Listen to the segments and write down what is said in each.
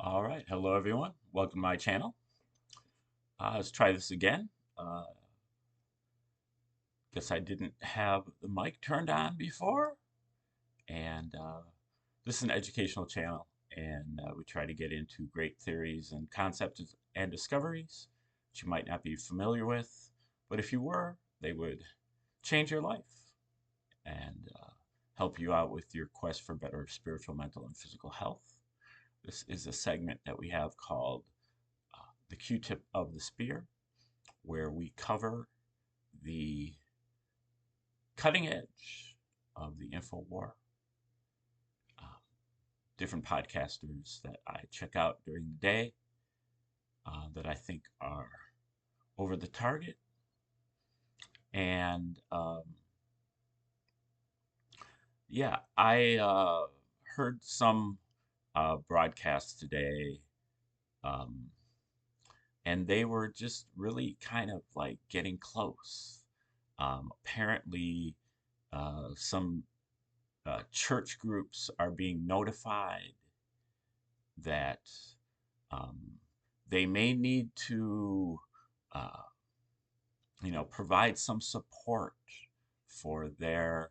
All right, hello everyone. Welcome to my channel. Let's try this again. Guess I didn't have the mic turned on before, and this is an educational channel, and we try to get into great theories and concepts and discoveries that you might not be familiar with, but if you were, they would change your life and help you out with your quest for better spiritual, mental, and physical health. This is a segment that we have called the Q-tip of the spear, where we cover the cutting edge of the info war. Different podcasters that I check out during the day that I think are over the target. And yeah, I heard some broadcasts today, and they were just really kind of like getting close. Apparently, some church groups are being notified that um, they may need to, uh, provide some support for their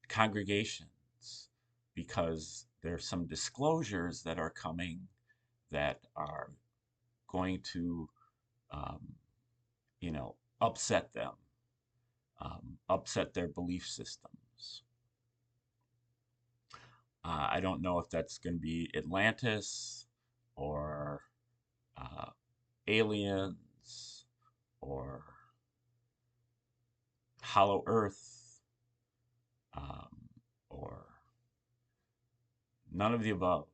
congregations because there's some disclosures that are coming that are going to, um, upset them, upset their belief systems. I don't know if that's going to be Atlantis or uh, aliens or Hollow Earth um, or none of the above.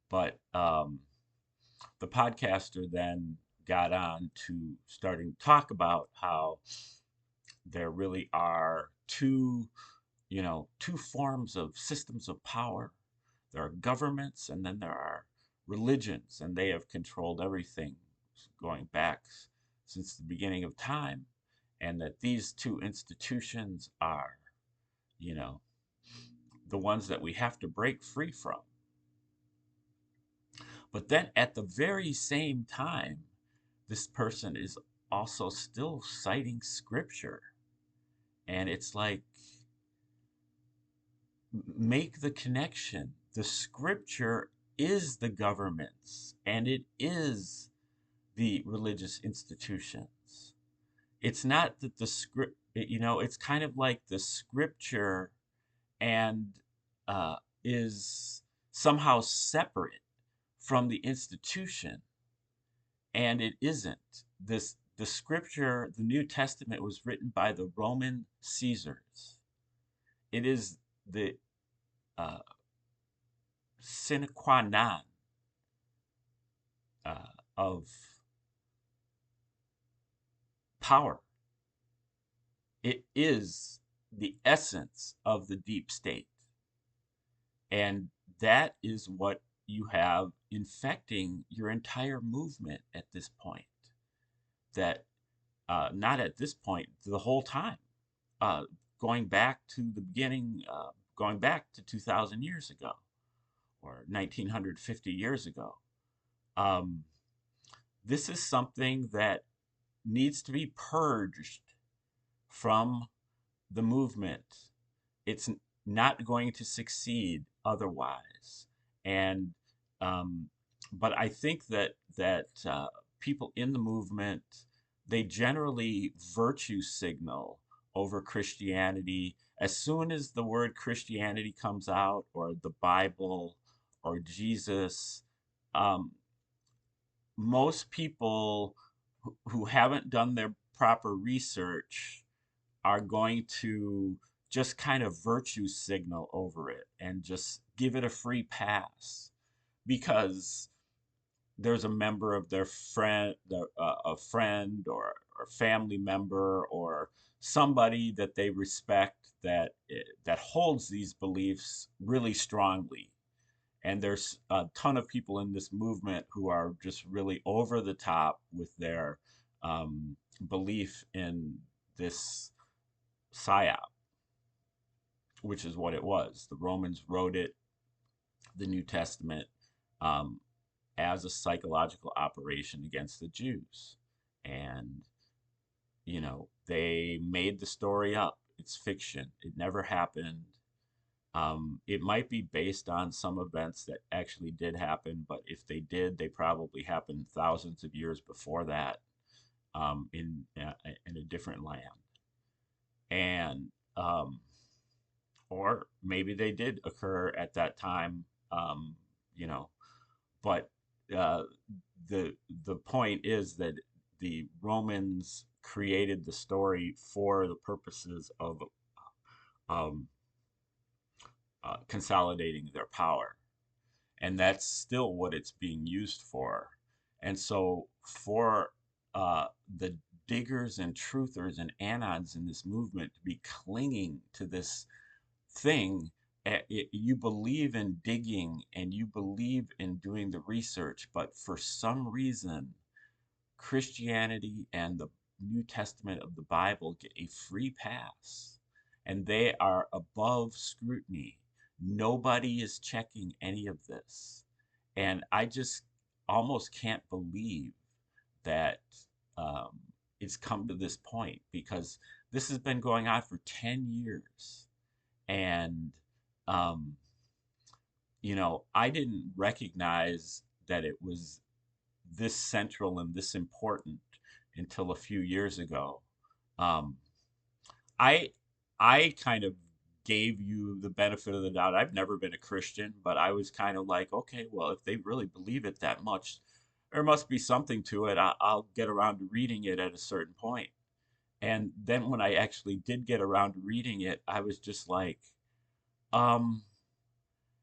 But the podcaster then got on to starting to talk about how there really are two forms of systems of power. There are governments and then there are religions, and they have controlled everything going back since the beginning of time, and that these two institutions are, you know, the ones that we have to break free from. But then at the very same time, this person is also still citing scripture. And it's like, make the connection. The scripture is the governments and it is the religious institutions. It's not that the script, it's kind of like the scripture and is somehow separate from the institution, and it isn't. The scripture, the New Testament, was written by the Roman Caesars. It is the uh, sine qua non of power. It is the essence of the deep state. And that is what you have infecting your entire movement at this point. That, not at this point, the whole time, uh, going back to the beginning, going back to 2,000 years ago or 1950 years ago. Um, this is something that needs to be purged from the movement. It's not going to succeed otherwise. And but I think that people in the movement, they generally virtue signal over Christianity. As soon as the word Christianity comes out, or the Bible, or Jesus, um, most people who haven't done their proper research are going to just kind of virtue signal over it and just give it a free pass because there's a member of their friend, a friend or family member or somebody that they respect that holds these beliefs really strongly. And there's a ton of people in this movement who are just really over the top with their belief in this psyop, which is what it was. The Romans wrote it, the New Testament. um, as a psychological operation against the Jews. And, they made the story up. It's fiction. It never happened. It might be based on some events that actually did happen, but if they did, they probably happened thousands of years before that, in a different land. And or maybe they did occur at that time, um, you know, but uh, the point is that the Romans created the story for the purposes of um, consolidating their power, and that's still what it's being used for. And so, for the diggers and truthers and anods in this movement to be clinging to this thing, you believe in digging and you believe in doing the research, but for some reason, Christianity and the New Testament of the Bible get a free pass, and they are above scrutiny. Nobody is checking any of this. And I just almost can't believe that um, it's come to this point, because this has been going on for 10 years. And, um, I didn't recognize that it was this central and this important until a few years ago. Um, I I kind of gave you the benefit of the doubt. I've never been a Christian, but I was kind of like, okay, well, if they really believe it that much, there must be something to it. I'll get around to reading it at a certain point. And then when I actually did get around to reading it, I was just like, um,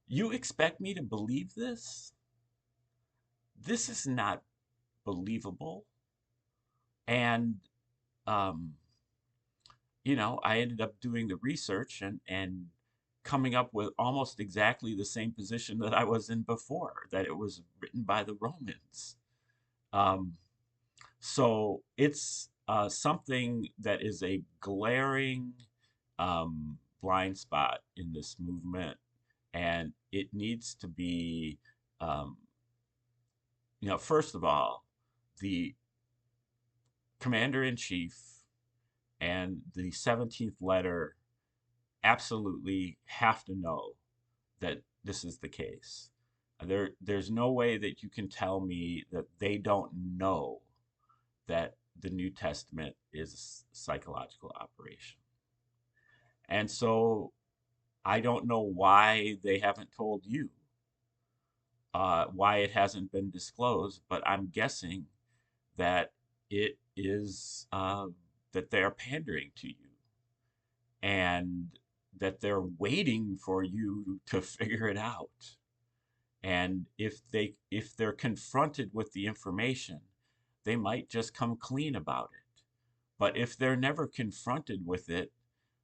you expect me to believe this? This is not believable. And um, I ended up doing the research and coming up with almost exactly the same position that I was in before, that it was written by the Romans. Um, so it's something that is a glaring blind spot in this movement, and it needs to be, um, first of all, the commander in chief and the 17th letter absolutely have to know that this is the case. There's no way that you can tell me that they don't know that the New Testament is a psychological operation. And so I don't know why they haven't told you, why it hasn't been disclosed, but I'm guessing that it is that they're pandering to you, and that they're waiting for you to figure it out. And if they're confronted with the information, they might just come clean about it. But if they're never confronted with it,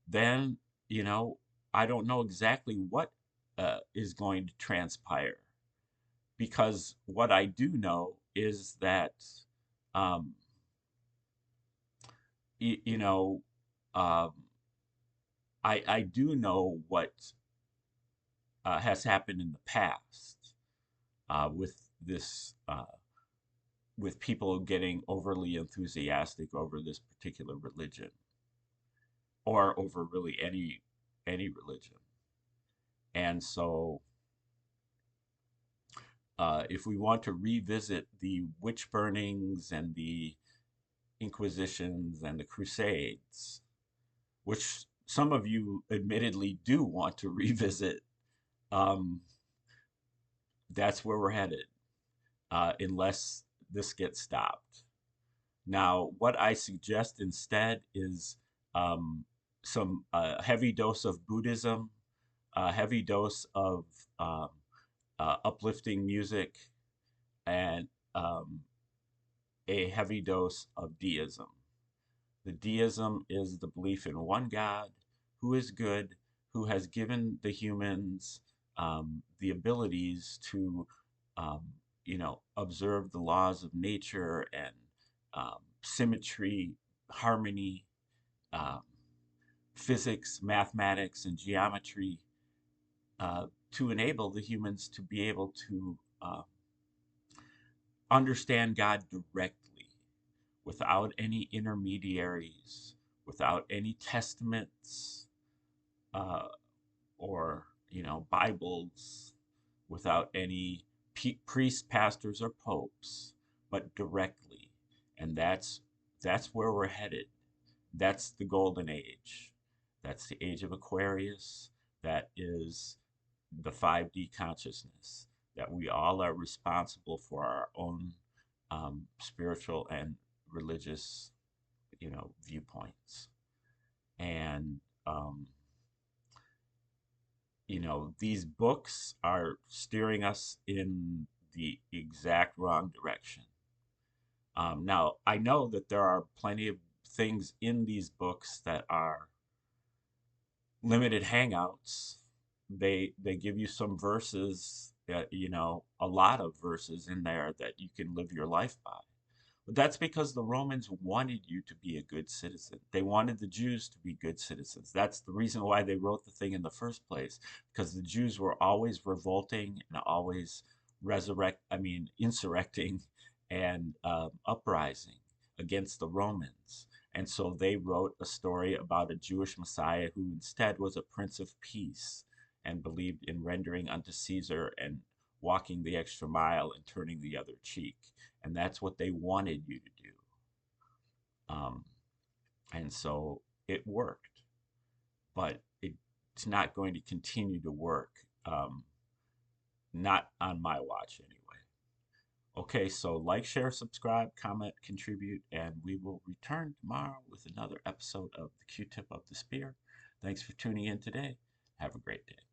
then, you know, I don't know exactly what is going to transpire. Because what I do know is that, um, y- you know, um, I do know what has happened in the past with this, with people getting overly enthusiastic over this particular religion, or over really any religion. And so, if we want to revisit the witch burnings and the Inquisitions and the Crusades, which some of you admittedly do want to revisit, um, that's where we're headed, unless this gets stopped. Now, what I suggest instead is um, some heavy dose of Buddhism, a heavy dose of um, uplifting music, and um, a heavy dose of deism. The deism is the belief in one God who is good, who has given the humans the abilities to, observe the laws of nature and symmetry, harmony, um, physics, mathematics, and geometry, to enable the humans to be able to understand God directly without any intermediaries, without any testaments, uh, or Bibles, without any priests, pastors, or popes, but directly. And that's where we're headed. That's the golden age. That's the age of Aquarius. That is the 5D consciousness. That we all are responsible for our own spiritual and religious, viewpoints. And these books are steering us in the exact wrong direction. Now, I know that there are plenty of things in these books that are limited hangouts. They give you some verses, a lot of verses in there that you can live your life by. But that's because the Romans wanted you to be a good citizen. They wanted the Jews to be good citizens. That's the reason why they wrote the thing in the first place, because the Jews were always revolting and always insurrecting and uprising against the Romans. And so they wrote a story about a Jewish Messiah who instead was a Prince of Peace and believed in rendering unto Caesar and walking the extra mile and turning the other cheek. And that's what they wanted you to do. Um, and so it worked, but it's not going to continue to work. Not on my watch anyway. Okay, so like, share, subscribe, comment, contribute, and we will return tomorrow with another episode of the Q-Tip of the Spear. Thanks for tuning in today. Have a great day.